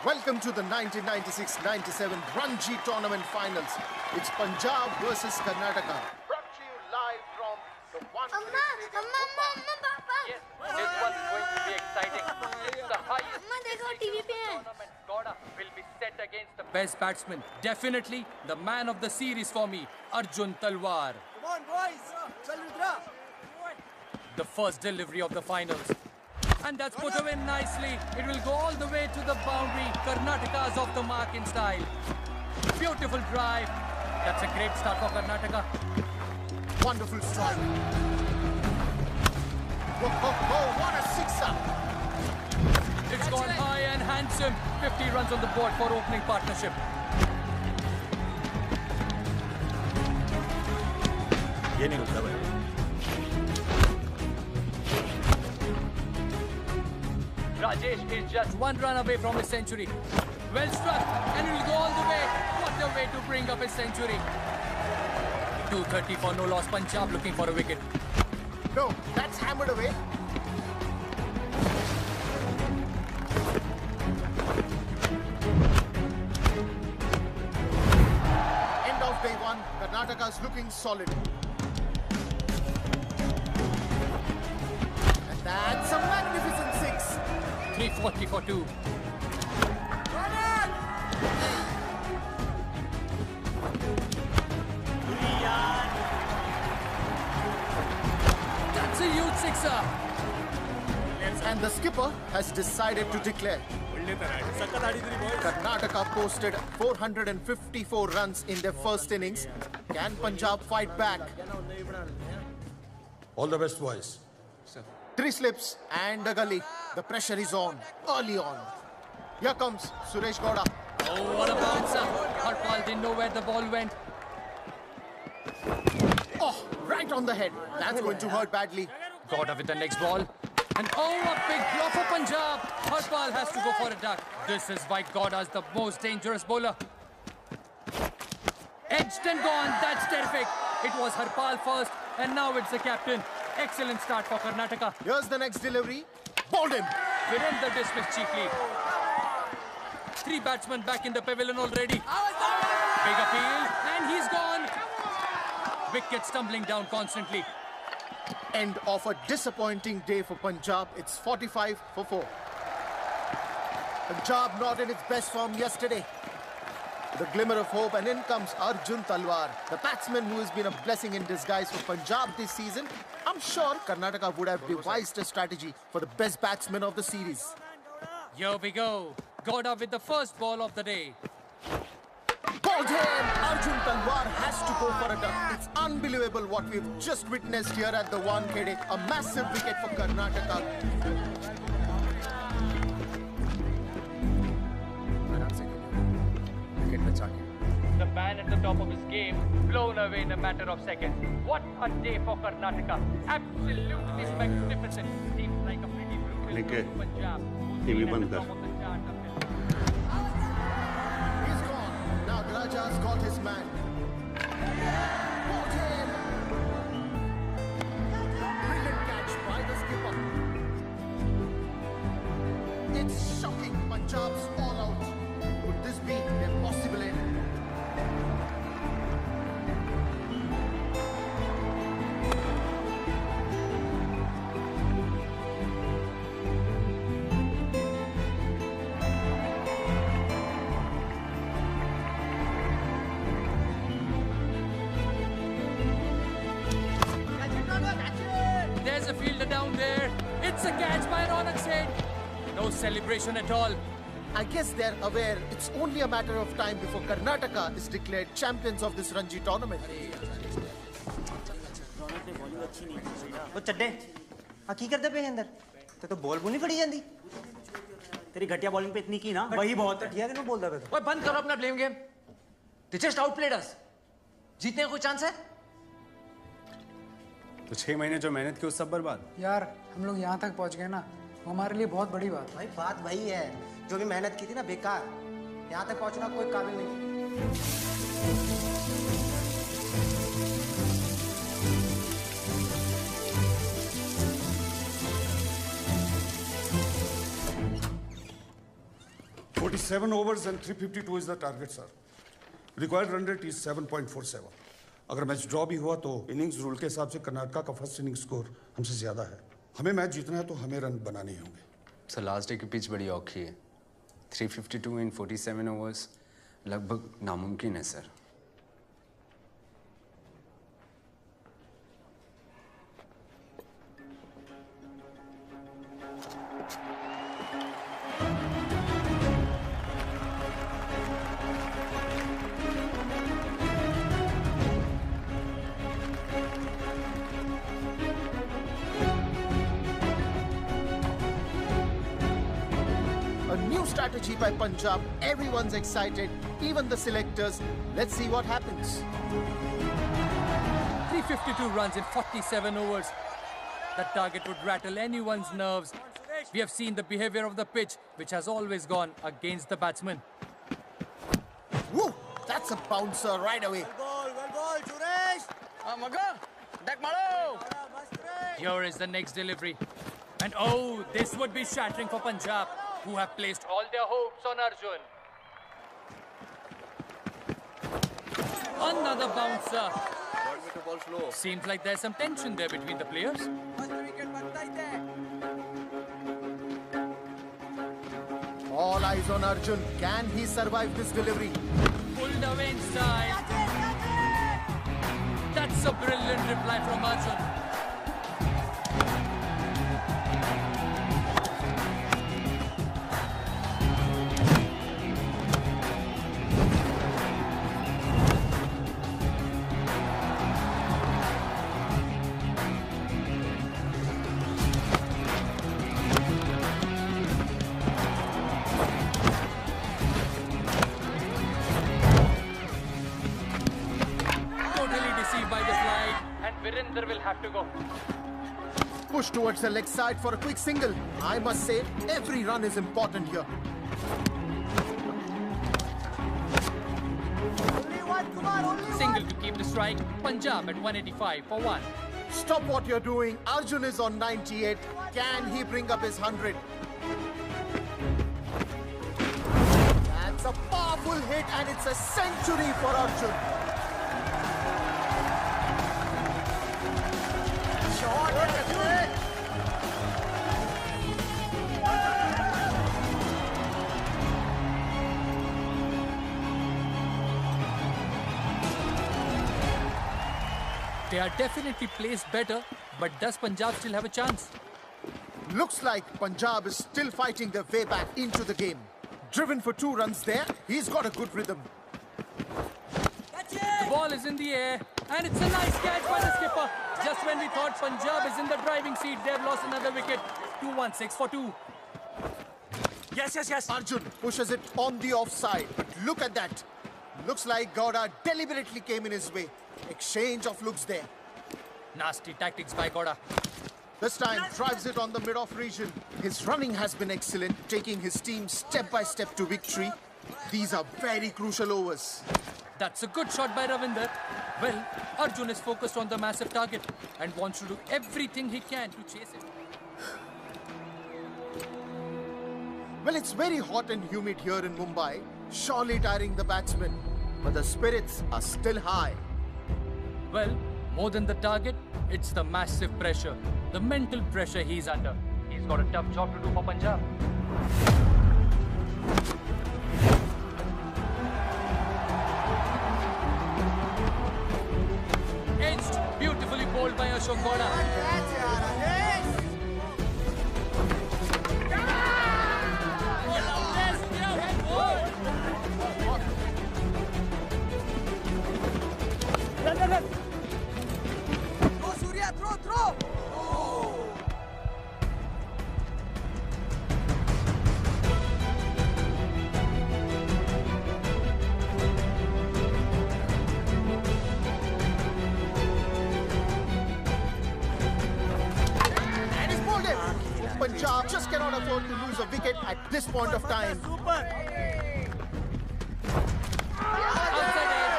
Welcome to the 1996-97 Ranji Tournament Finals. It's Punjab versus Karnataka. Brought to you live from the one. Yes, this one's going to be exciting. It's the highest tournament. Goda will be set against the best batsman. Definitely the man of the series for me, Arjun Talwar. Come on, boys. Chal Rudra. The first delivery of the finals. And that's put away nicely. It will go all the way to the boundary. Karnataka's off the mark in style. Beautiful drive. That's a great start for Karnataka. Wonderful strike. Oh, what a sixer. It's gone high and handsome. 50 runs on the board for opening partnership. ये नहीं होता भाई। Rajesh is just one run away from his century. Well struck, and he will go all the way. What a way to bring up his century. 230 for no loss. Punjab looking for a wicket. No, that's hammered away. End of day one. Karnataka's looking solid. And that's a magnificent six. 340 for 2. That's a huge sixer. And the skipper has decided to declare. Karnataka posted 454 runs in their first innings. Can Punjab fight back? All the best, boys. 3 slips and a gully. The pressure is on, early on. Here comes Suresh Gowda. Oh, what a bouncer. Harpal didn't know where the ball went. Oh, right on the head. That's going to hurt badly. Gowda with the next ball. And oh, a big blow for Punjab. Harpal has to go for a duck. This is why Gowda's the most dangerous bowler. Edged and gone. That's terrific. It was Harpal first, and now it's the captain. Excellent start for Karnataka. Here's the next delivery. Bowled him. Virendra dismissed cheaply. 3 batsmen back in the pavilion already. Big appeal, and he's gone. Wicket stumbling down constantly. End of a disappointing day for Punjab. It's 45 for 4. Punjab not in its best form yesterday. The glimmer of hope, and in comes Arjun Talwar, the batsman who has been a blessing in disguise for Punjab this season. I'm sure Karnataka would have devised a strategy for the best batsman of the series. Here we go. Gowda with the first ball of the day. Balled him! Arjun Talwar has to go for a duck. It's unbelievable what we've just witnessed here at the Wankhede. A massive wicket for Karnataka. The man at the top of his game, blown away in a matter of seconds. What a day for Karnataka. Absolutely magnificent. Seems like a pretty brutal Nikke, to Punjab. TV बंद कर. He's gone. Now Raja's got his man. Balled him! Brilliant catch by the skipper. It's shocking. Punjab's all out. Could this be their possible end? There's a fielder down there. It's a catch by Ronak Seth. No celebration at all. I guess they're aware it's only a matter of time before Karnataka is declared champions of this Ranji tournament. वो चड्डे हाँ की करते पे अंदर तो ball नहीं फड़ी जाती तेरी घटिया बॉलिंग पे इतनी की ना वही बहुत घटिया कि बोलता पे ओए बंद करो अपना blame game they just outplayed us जीतने का कोई चांस है तो 6 महीने जो मेहनत की वो सब बर्बाद। यार हम लोग यहाँ तक पहुँच गए ना, वो हमारे लिए बहुत बड़ी बात है। भाई बात वही है जो भी मेहनत की थी ना बेकार यहाँ तक पहुँचना कोई काबिल नहीं। 47 overs and 352 is the target, sir. Required run rate is 7.47. अगर मैच ड्रॉ भी हुआ तो इनिंग्स रूल के हिसाब से कर्नाटका का फर्स्ट इनिंग स्कोर हमसे ज्यादा है. हमें मैच जीतना है तो हमें रन बनाने होंगे. सर लास्ट डे की पिच बड़ी औखी है. 352 इन 47 ओवर्स लगभग नामुमकिन है sir. A new strategy by Punjab. Everyone's excited, even the selectors. Let's see what happens. 352 runs in 47 overs. That target would rattle anyone's nerves. We have seen the behavior of the pitch, which has always gone against the batsman. Woo! That's a bouncer right away. Here is the next delivery. And oh, this would be shattering for Punjab, who have placed all their hopes on Arjun. Another bouncer. Seems like there's some tension there between the players. All eyes on Arjun. Can he survive this delivery? Pulled away in style. That's a brilliant reply from Arjun. Virender will have to go. Push towards the leg side for a quick single. I must say, every run is important here. Single to keep the strike. Punjab at 185 for 1. Stop what you're doing. Arjun is on 98. Can he bring up his 100? That's a powerful hit and it's a century for Arjun. They are definitely placed better, but does Punjab still have a chance? Looks like Punjab is still fighting their way back into the game. Driven for 2 runs there, he's got a good rhythm. The ball is in the air, and it's a nice catch by the skipper. Just when we thought Punjab is in the driving seat, they've lost another wicket. 2-1-6 for 2. Yes. Arjun pushes it on the offside, but look at that. Looks like Gowda deliberately came in his way. Exchange of looks there. Nasty tactics by Gowda. This time drives it on the mid-off region. His running has been excellent, taking his team step by step to victory. These are very crucial overs. That's a good shot by Ravinder. Well, Arjun is focused on the massive target and wants to do everything he can to chase it. Well, it's very hot and humid here in Mumbai, surely tiring the batsmen. But the spirits are still high. Well, more than the target, it's the massive pressure, the mental pressure he's under. He's got a tough job to do for Punjab. Edged, beautifully bowled by Ashok Gowda. Punjab just cannot afford to lose a wicket at this point of time. Outside edge.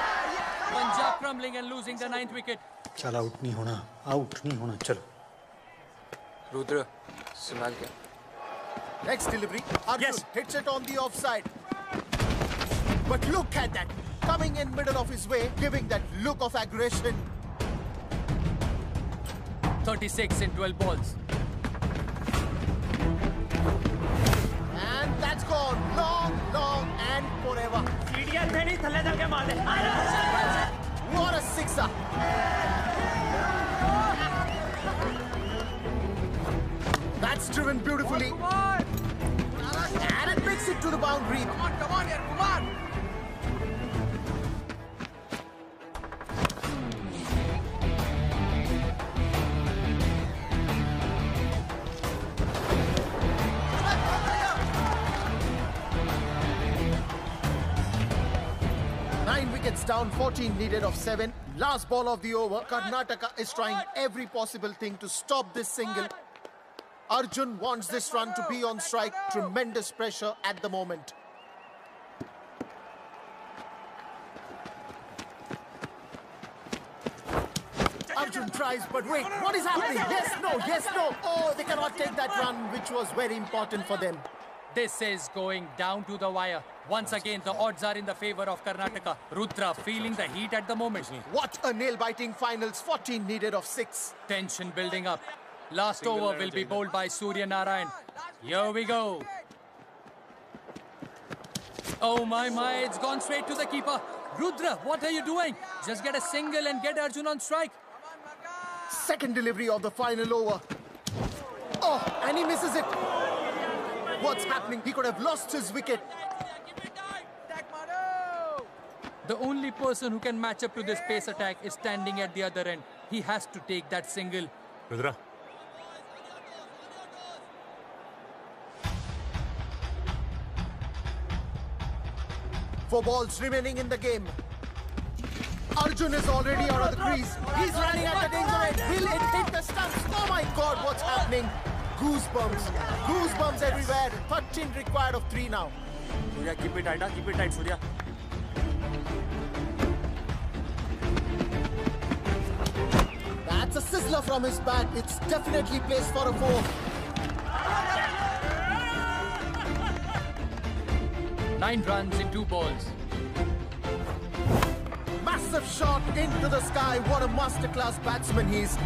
Punjab crumbling and losing the 9th wicket. चल out नहीं होना चलो रुद्र संभाल के. Next delivery, Arjun hits it on the offside. But look at that. Coming in middle of his way, giving that look of aggression. 36 in 12 balls. And that's gone. Long, long and forever. What a sixer. That's driven beautifully. And it makes it to the boundary. Come on, here, come on. Wickets down, 14 needed of 7. Last ball of the over. Karnataka is trying every possible thing to stop this single. Arjun wants this run to be on strike. Tremendous pressure at the moment. Arjun tries, but wait, what is happening? Yes, no, yes, no. Oh, they cannot take that run, which was very important for them. This is going down to the wire. Once again, the odds are in the favor of Karnataka. Rudra feeling the heat at the moment. What a nail-biting finals. 14 needed of 6. Tension building up. Last over will be bowled by Surya Narayan. Here we go. Oh my, it's gone straight to the keeper. Rudra, what are you doing? Just get a single and get Arjun on strike. Second delivery of the final over. Oh, and he misses it. What's happening? He could have lost his wicket. The only person who can match up to this pace attack is standing at the other end. He has to take that single. Rudra. 4 balls remaining in the game. Arjun is already out of the crease. He's running at the danger end. Will it hit the stumps? Oh my God, what's happening? Goosebumps. Goosebumps everywhere. 13 required of 3 now. Surya, keep it tight, Surya. That's a sizzler from his bat. It's definitely placed for a 4. 9 runs in 2 balls. Massive shot into the sky. What a masterclass batsman he is.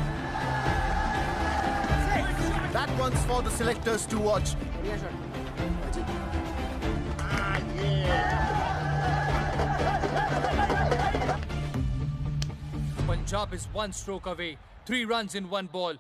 That one's for the selectors to watch. Punjab is 1 stroke away. 3 runs in 1 ball.